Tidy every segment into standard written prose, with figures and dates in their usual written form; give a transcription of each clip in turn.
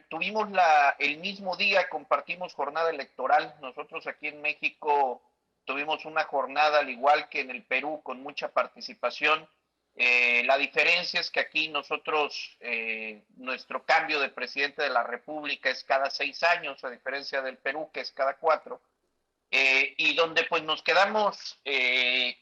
tuvimos el mismo día, compartimos jornada electoral. Nosotros aquí en México tuvimos una jornada al igual que en el Perú con mucha participación. La diferencia es que aquí nosotros, nuestro cambio de presidente de la República es cada 6 años, a diferencia del Perú que es cada 4. Y donde pues nos quedamos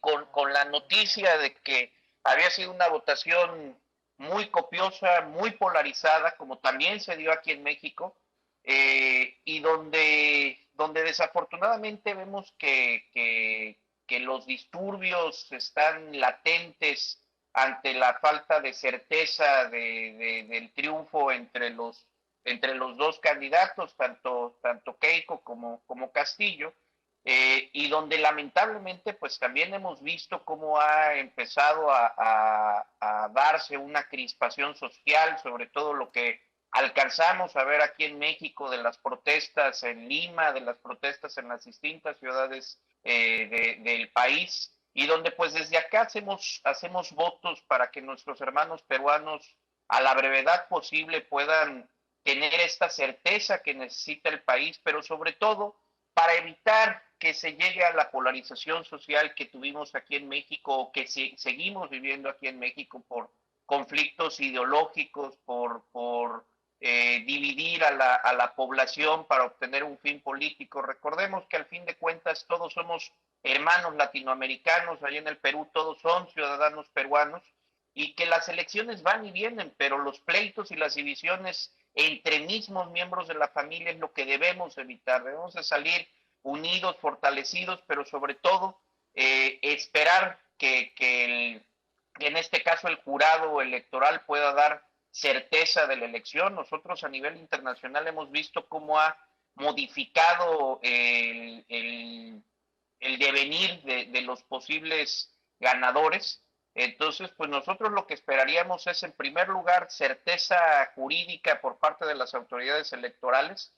con la noticia de que había sido una votación muy copiosa, muy polarizada, como también se dio aquí en México, y donde desafortunadamente vemos que los disturbios están latentes ante la falta de certeza del triunfo entre los dos candidatos, tanto Keiko como Castillo. Y donde lamentablemente pues también hemos visto cómo ha empezado a darse una crispación social, sobre todo lo que alcanzamos a ver aquí en México de las protestas en Lima, de las protestas en las distintas ciudades del país, y donde pues desde acá hacemos votos para que nuestros hermanos peruanos a la brevedad posible puedan tener esta certeza que necesita el país, pero sobre todo para evitar que se llegue a la polarización social que tuvimos aquí en México o que seguimos viviendo aquí en México por conflictos ideológicos, por dividir a la población para obtener un fin político. Recordemos que al fin de cuentas todos somos hermanos latinoamericanos, allá en el Perú todos son ciudadanos peruanos, y que las elecciones van y vienen, pero los pleitos y las divisiones entre mismos miembros de la familia es lo que debemos evitar. Debemos de salir unidos, fortalecidos, pero sobre todo esperar que en este caso el jurado electoral pueda dar certeza de la elección. Nosotros a nivel internacional hemos visto cómo ha modificado el devenir de los posibles ganadores. Entonces, pues nosotros lo que esperaríamos es, en primer lugar, certeza jurídica por parte de las autoridades electorales.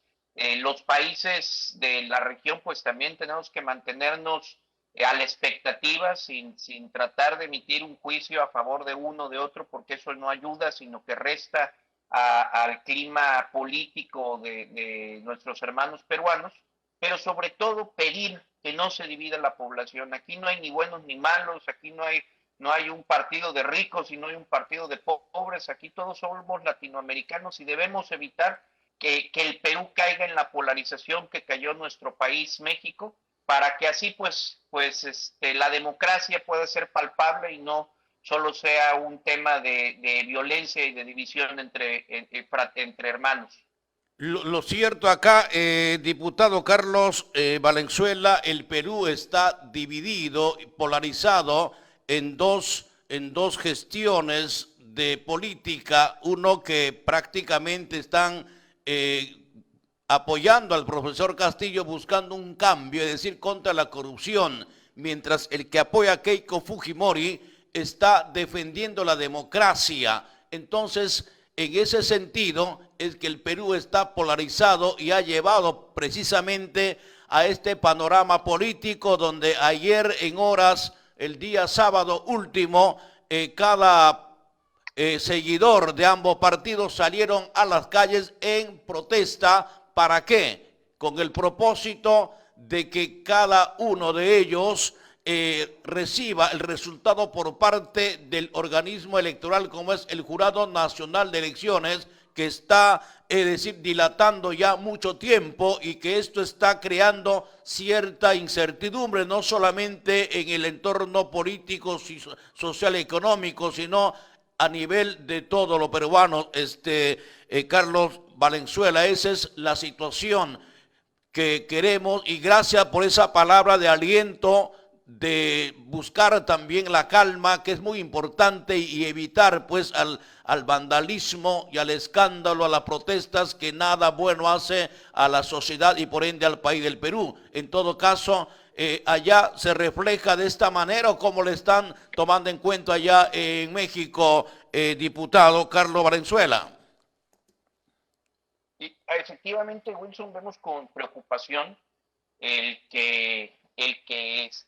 Los países de la región, pues también tenemos que mantenernos a la expectativa, sin tratar de emitir un juicio a favor de uno o de otro, porque eso no ayuda, sino que resta al clima político de nuestros hermanos peruanos, pero sobre todo pedir que no se divida la población. Aquí no hay ni buenos ni malos, aquí no hay un partido de ricos y no hay un partido de pobres, aquí todos somos latinoamericanos y debemos evitar que el Perú caiga en la polarización que cayó nuestro país, México, para que así la democracia pueda ser palpable y no solo sea un tema de violencia y de división entre hermanos. Lo cierto acá, diputado Carlos Valenzuela, el Perú está dividido, polarizado en dos gestiones de política, uno que prácticamente están eh, apoyando al profesor Castillo buscando un cambio, es decir, contra la corrupción, mientras el que apoya a Keiko Fujimori está defendiendo la democracia. Entonces, en ese sentido, es que el Perú está polarizado y ha llevado precisamente a este panorama político donde ayer en horas, el día sábado último, cada seguidor de ambos partidos salieron a las calles en protesta. ¿Para qué? Con el propósito de que cada uno de ellos reciba el resultado por parte del organismo electoral, como es el Jurado Nacional de Elecciones, que está, es decir, dilatando ya mucho tiempo y que esto está creando cierta incertidumbre, no solamente en el entorno político, social, económico, sino a nivel de todos los peruanos, Carlos Valenzuela. Esa es la situación que queremos y gracias por esa palabra de aliento de buscar también la calma, que es muy importante, y evitar pues al vandalismo y al escándalo, a las protestas, que nada bueno hace a la sociedad y por ende al país del Perú. En todo caso, allá se refleja de esta manera, o cómo le están tomando en cuenta allá en México, diputado Carlos Valenzuela. Y efectivamente, Wilson, vemos con preocupación el que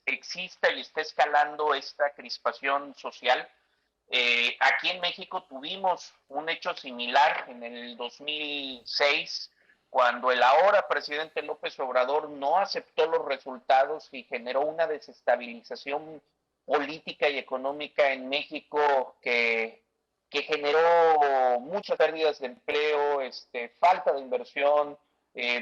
exista y esté escalando esta crispación social. Aquí en México tuvimos un hecho similar en el 2006, cuando el ahora presidente López Obrador no aceptó los resultados y generó una desestabilización política y económica en México que generó muchas pérdidas de empleo, falta de inversión,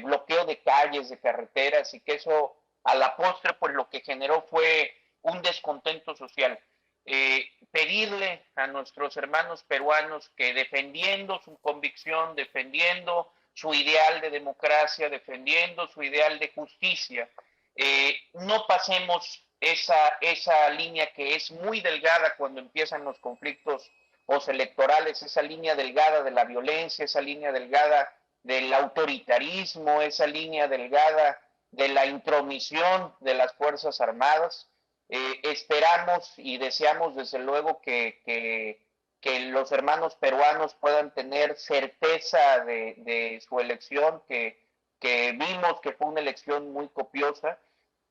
bloqueo de calles, de carreteras, y que eso a la postre pues lo que generó fue un descontento social. Pedirle a nuestros hermanos peruanos que, defendiendo su convicción, defendiendo su ideal de democracia, defendiendo su ideal de justicia, no pasemos esa línea que es muy delgada cuando empiezan los conflictos postelectorales, esa línea delgada de la violencia, esa línea delgada del autoritarismo, esa línea delgada de la intromisión de las Fuerzas Armadas. Esperamos y deseamos desde luego que los hermanos peruanos puedan tener certeza de su elección, que vimos que fue una elección muy copiosa.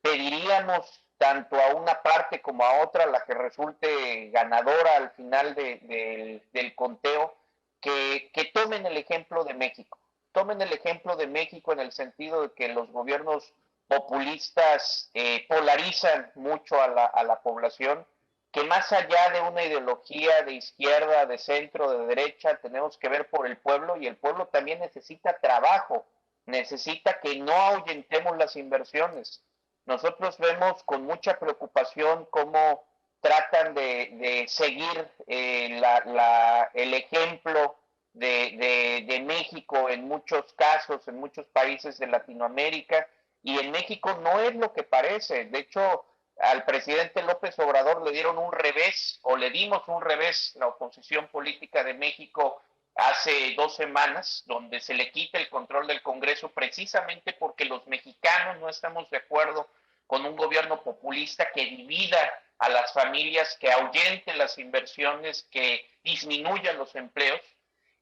Pediríamos tanto a una parte como a otra, la que resulte ganadora al final del conteo, que tomen el ejemplo de México. Tomen el ejemplo de México en el sentido de que los gobiernos populistas polarizan mucho a la población, que más allá de una ideología de izquierda, de centro, de derecha, tenemos que ver por el pueblo, y el pueblo también necesita trabajo, necesita que no ahuyentemos las inversiones. Nosotros vemos con mucha preocupación cómo tratan de seguir el ejemplo de México en muchos casos, en muchos países de Latinoamérica, y en México no es lo que parece. De hecho, al presidente López Obrador le dieron un revés, o le dimos un revés, la oposición política de México, hace 2 semanas, donde se le quita el control del Congreso precisamente porque los mexicanos no estamos de acuerdo con un gobierno populista que divida a las familias, que ahuyente las inversiones, que disminuya los empleos,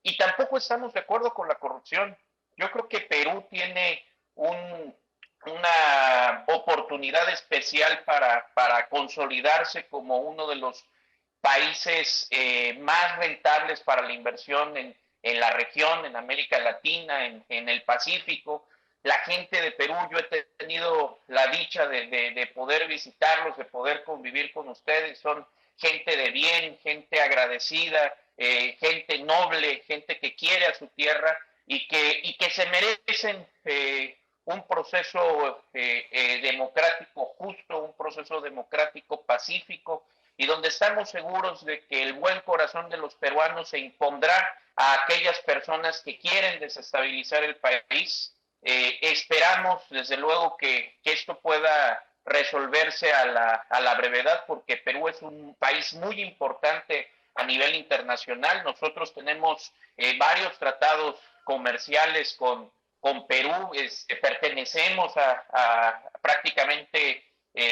y tampoco estamos de acuerdo con la corrupción. Yo creo que Perú tiene una oportunidad especial para consolidarse como uno de los países más rentables para la inversión en la región, en América Latina, en el Pacífico. La gente de Perú, yo he tenido la dicha de poder visitarlos, de poder convivir con ustedes. Son gente de bien, gente agradecida, gente noble, gente que quiere a su tierra y que se merecen un proceso democrático justo, un proceso democrático pacífico, y donde estamos seguros de que el buen corazón de los peruanos se impondrá a aquellas personas que quieren desestabilizar el país. Esperamos desde luego que esto pueda resolverse a la brevedad, porque Perú es un país muy importante a nivel internacional. Nosotros tenemos varios tratados comerciales con Perú, pertenecemos a prácticamente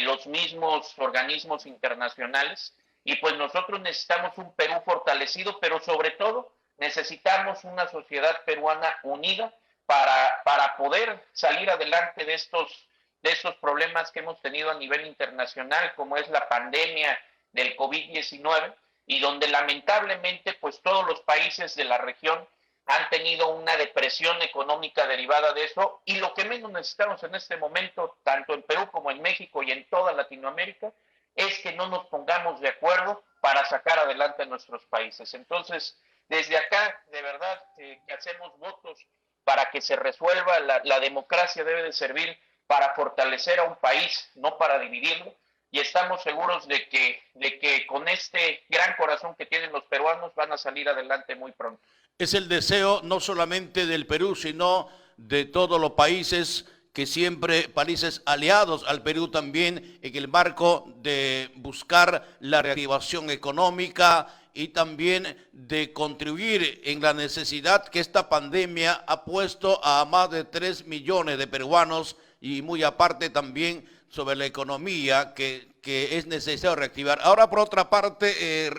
los mismos organismos internacionales, y pues nosotros necesitamos un Perú fortalecido, pero sobre todo necesitamos una sociedad peruana unida para poder salir adelante de estos problemas que hemos tenido a nivel internacional, como es la pandemia del COVID-19, y donde lamentablemente pues todos los países de la región han tenido una depresión económica derivada de eso, y lo que menos necesitamos en este momento, tanto en Perú como en México y en toda Latinoamérica, es que no nos pongamos de acuerdo para sacar adelante a nuestros países. Entonces, desde acá, de verdad, que hacemos votos para que se resuelva. La democracia debe de servir para fortalecer a un país, no para dividirlo, y estamos seguros de que con este gran corazón que tienen los peruanos van a salir adelante muy pronto. Es el deseo no solamente del Perú, sino de todos los países que siempre, países aliados al Perú también, en el marco de buscar la reactivación económica y también de contribuir en la necesidad que esta pandemia ha puesto a más de 3 millones de peruanos, y muy aparte también sobre la economía que es necesario reactivar. Ahora, por otra parte,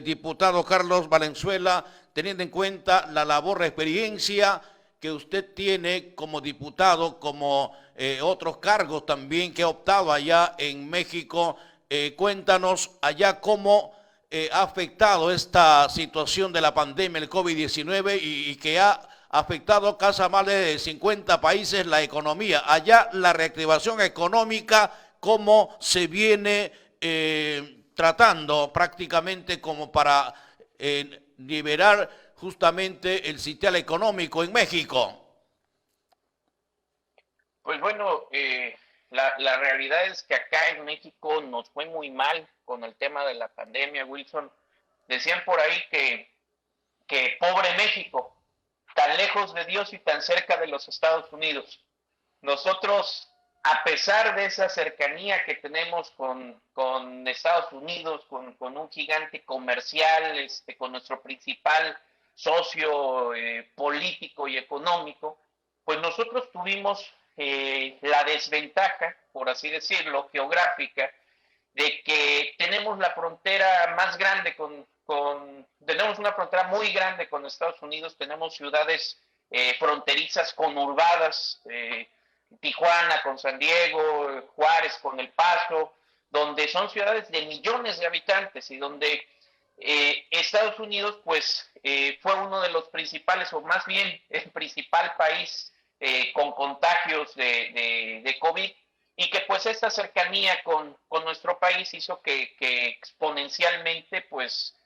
diputado Carlos Valenzuela, teniendo en cuenta la labor, la experiencia que usted tiene como diputado, como otros cargos también que ha optado allá en México, cuéntanos allá cómo ha afectado esta situación de la pandemia, el COVID-19, y que ha afectado casi a más de 50 países la economía. Allá la reactivación económica, ¿cómo se viene tratando prácticamente como para liberar justamente el sitial económico en México? Pues bueno, la realidad es que acá en México nos fue muy mal con el tema de la pandemia, Wilson. Decían por ahí que pobre México, tan lejos de Dios y tan cerca de los Estados Unidos. Nosotros, a pesar de esa cercanía que tenemos con Estados Unidos, con un gigante comercial, con nuestro principal socio político y económico, pues nosotros tuvimos la desventaja, por así decirlo, geográfica, de que tenemos la frontera más grande tenemos una frontera muy grande con Estados Unidos, tenemos ciudades fronterizas conurbadas, Tijuana con San Diego, Juárez con El Paso, donde son ciudades de millones de habitantes y donde Estados Unidos pues fue uno de los principales, o más bien el principal país con contagios de COVID, y que pues esta cercanía con nuestro país hizo que exponencialmente pues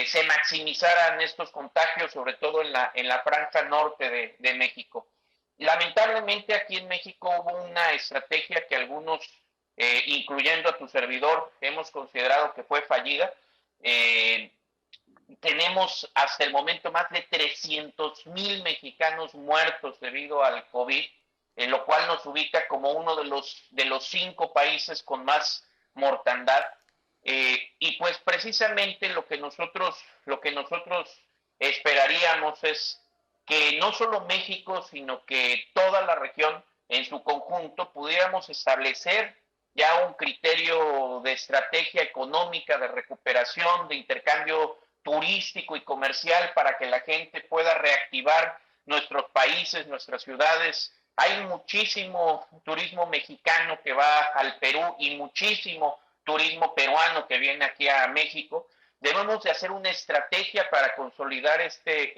se maximizaran estos contagios, sobre todo en la franja norte de México. Lamentablemente aquí en México hubo una estrategia que algunos, incluyendo a tu servidor, hemos considerado que fue fallida. Tenemos hasta el momento más de 300,000 mexicanos muertos debido al COVID, en lo cual nos ubica como uno de los 5 países con más mortandad. Y pues precisamente lo que nosotros esperaríamos es que no solo México, sino que toda la región en su conjunto pudiéramos establecer ya un criterio de estrategia económica, de recuperación, de intercambio turístico y comercial para que la gente pueda reactivar nuestros países, nuestras ciudades. Hay muchísimo turismo mexicano que va al Perú y muchísimo turismo peruano que viene aquí a México. Debemos de hacer una estrategia para consolidar este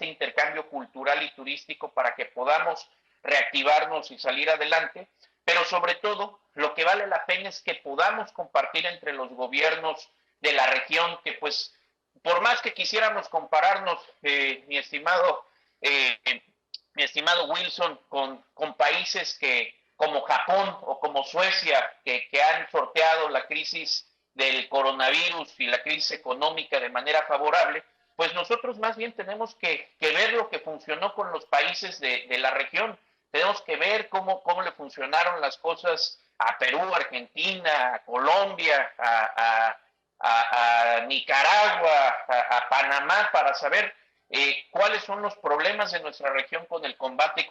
intercambio cultural y turístico para que podamos reactivarnos y salir adelante, pero sobre todo lo que vale la pena es que podamos compartir entre los gobiernos de la región, que pues por más que quisiéramos compararnos, mi estimado Wilson, con países como Japón o como Suecia, que han sorteado la crisis del coronavirus y la crisis económica de manera favorable, pues nosotros más bien tenemos que ver lo que funcionó con los países de la región. Tenemos que ver cómo le funcionaron las cosas a Perú, Argentina, a Colombia, a Nicaragua, a Panamá, para saber cuáles son los problemas de nuestra región con el combate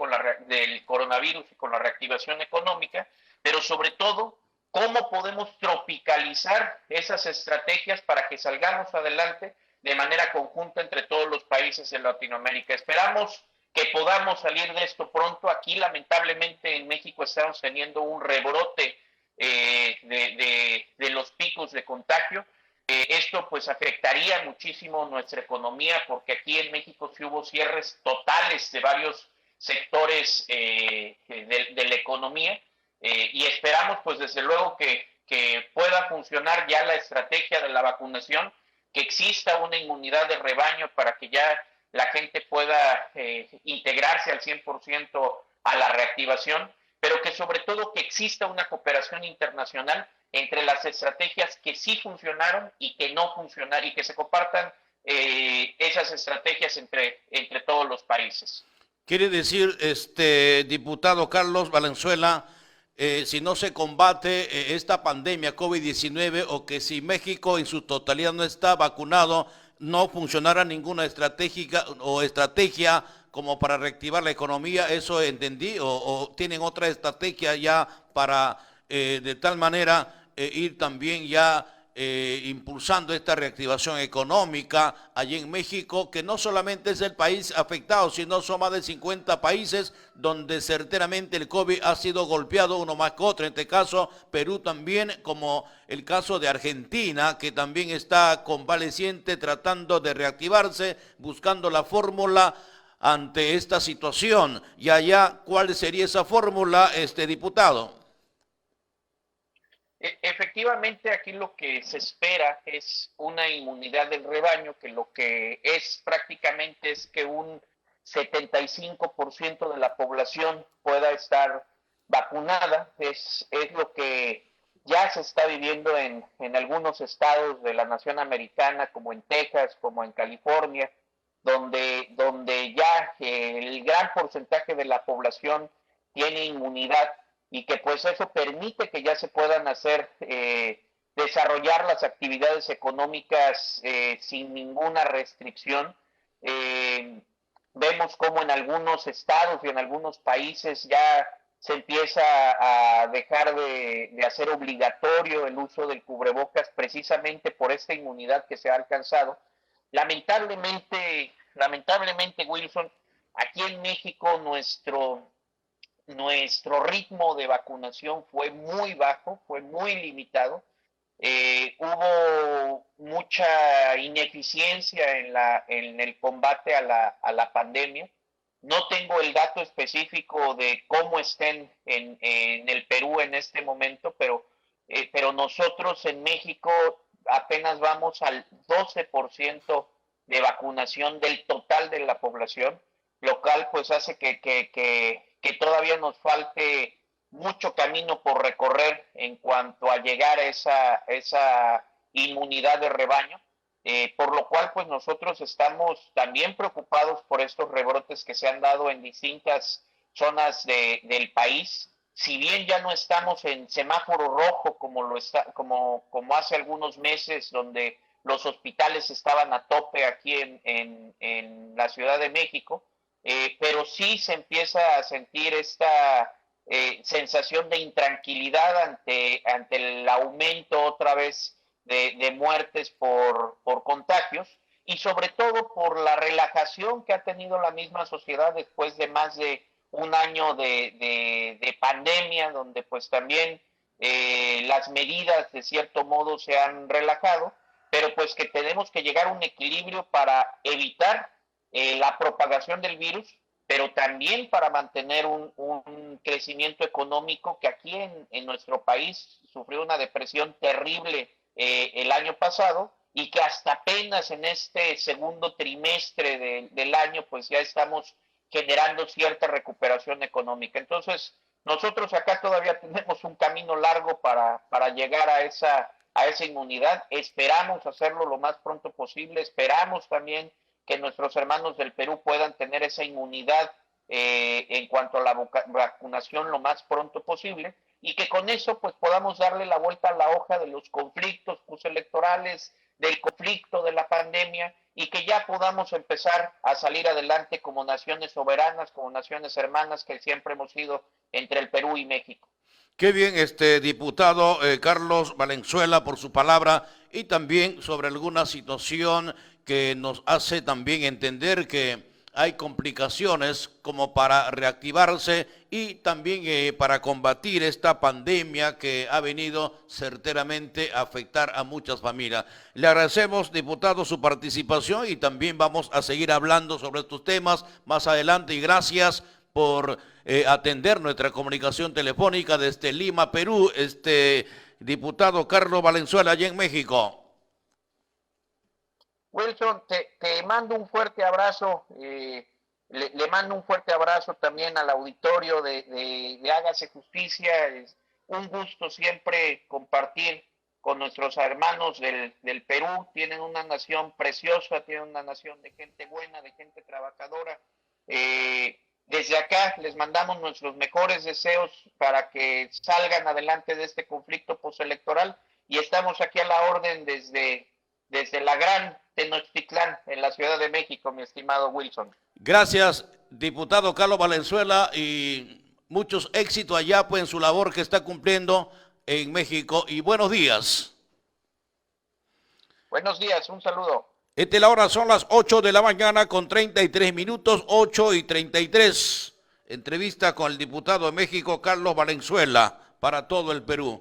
del coronavirus y con la reactivación económica, pero sobre todo cómo podemos tropicalizar esas estrategias para que salgamos adelante de manera conjunta entre todos los países de Latinoamérica. Esperamos que podamos salir de esto pronto. Aquí lamentablemente en México estamos teniendo un rebrote de los picos de contagio. Esto pues afectaría muchísimo nuestra economía, porque aquí en México sí hubo cierres totales de varios sectores de la economía, y esperamos pues desde luego que pueda funcionar ya la estrategia de la vacunación, que exista una inmunidad de rebaño para que ya la gente pueda integrarse al 100% a la reactivación, pero que sobre todo que exista una cooperación internacional entre las estrategias que sí funcionaron y que no funcionaron, y que se compartan esas estrategias entre todos los países. Quiere decir, diputado Carlos Valenzuela, si no se combate esta pandemia COVID-19, o que si México en su totalidad no está vacunado, no funcionará ninguna estrategia como para reactivar la economía. ¿Eso entendí? ¿O tienen otra estrategia ya para de tal manera ir también ya impulsando esta reactivación económica allí en México, que no solamente es el país afectado, sino son más de 50 países donde certeramente el COVID ha sido golpeado uno más que otro. En este caso, Perú también, como el caso de Argentina, que también está convaleciente, tratando de reactivarse, buscando la fórmula ante esta situación. Y allá, ¿cuál sería esa fórmula, diputado? Efectivamente, aquí lo que se espera es una inmunidad del rebaño, que lo que es prácticamente es que un 75% de la población pueda estar vacunada. Es lo que ya se está viviendo en algunos estados de la nación americana, como en Texas, como en California, donde ya el gran porcentaje de la población tiene inmunidad y que pues eso permite que ya se puedan hacer, desarrollar las actividades económicas sin ninguna restricción. Vemos como en algunos estados y en algunos países ya se empieza a dejar de hacer obligatorio el uso del cubrebocas precisamente por esta inmunidad que se ha alcanzado. Lamentablemente, Wilson, aquí en México nuestro ritmo de vacunación fue muy bajo, fue muy limitado. Hubo mucha ineficiencia en el combate a la pandemia. No tengo el dato específico de cómo estén en el Perú en este momento, pero nosotros en México apenas vamos al 12% de vacunación del total de la población, lo cual pues hace que todavía nos falte mucho camino por recorrer en cuanto a llegar a esa inmunidad de rebaño, por lo cual pues nosotros estamos también preocupados por estos rebrotes que se han dado en distintas zonas del país. Si bien ya no estamos en semáforo rojo como hace algunos meses, donde los hospitales estaban a tope aquí en la Ciudad de México, pero sí se empieza a sentir esta sensación de intranquilidad ante el aumento otra vez de muertes por contagios, y sobre todo por la relajación que ha tenido la misma sociedad después de más de un año de pandemia, donde pues también las medidas de cierto modo se han relajado, pero pues que tenemos que llegar a un equilibrio para evitar la propagación del virus, pero también para mantener un crecimiento económico que aquí en nuestro país sufrió una depresión terrible el año pasado, y que hasta apenas en este segundo trimestre del año pues ya estamos generando cierta recuperación económica. Entonces nosotros acá todavía tenemos un camino largo para llegar a esa inmunidad. Esperamos hacerlo lo más pronto posible, esperamos también que nuestros hermanos del Perú puedan tener esa inmunidad en cuanto a la vacunación lo más pronto posible, y que con eso pues podamos darle la vuelta a la hoja de los conflictos postelectorales, del conflicto de la pandemia, y que ya podamos empezar a salir adelante como naciones soberanas, como naciones hermanas que siempre hemos sido entre el Perú y México. Qué bien, diputado Carlos Valenzuela, por su palabra, y también sobre alguna situación que nos hace también entender que hay complicaciones como para reactivarse y también para combatir esta pandemia que ha venido certeramente a afectar a muchas familias. Le agradecemos, diputado, su participación, y también vamos a seguir hablando sobre estos temas más adelante, y gracias por atender nuestra comunicación telefónica desde Lima, Perú, diputado Carlos Valenzuela, allá en México. Wilson, te mando un fuerte abrazo, le mando un fuerte abrazo también al auditorio de Hágase Justicia. Es un gusto siempre compartir con nuestros hermanos del Perú. Tienen una nación preciosa, tienen una nación de gente buena, de gente trabajadora. Desde acá les mandamos nuestros mejores deseos para que salgan adelante de este conflicto postelectoral, y estamos aquí a la orden desde la gran Tenochtitlán, en la Ciudad de México, mi estimado Wilson. Gracias, diputado Carlos Valenzuela, y muchos éxitos allá pues en su labor que está cumpliendo en México, y buenos días. Buenos días, un saludo. La hora son las 8 de la mañana con 33 minutos, 8:33. Entrevista con el diputado de México, Carlos Valenzuela, para todo el Perú.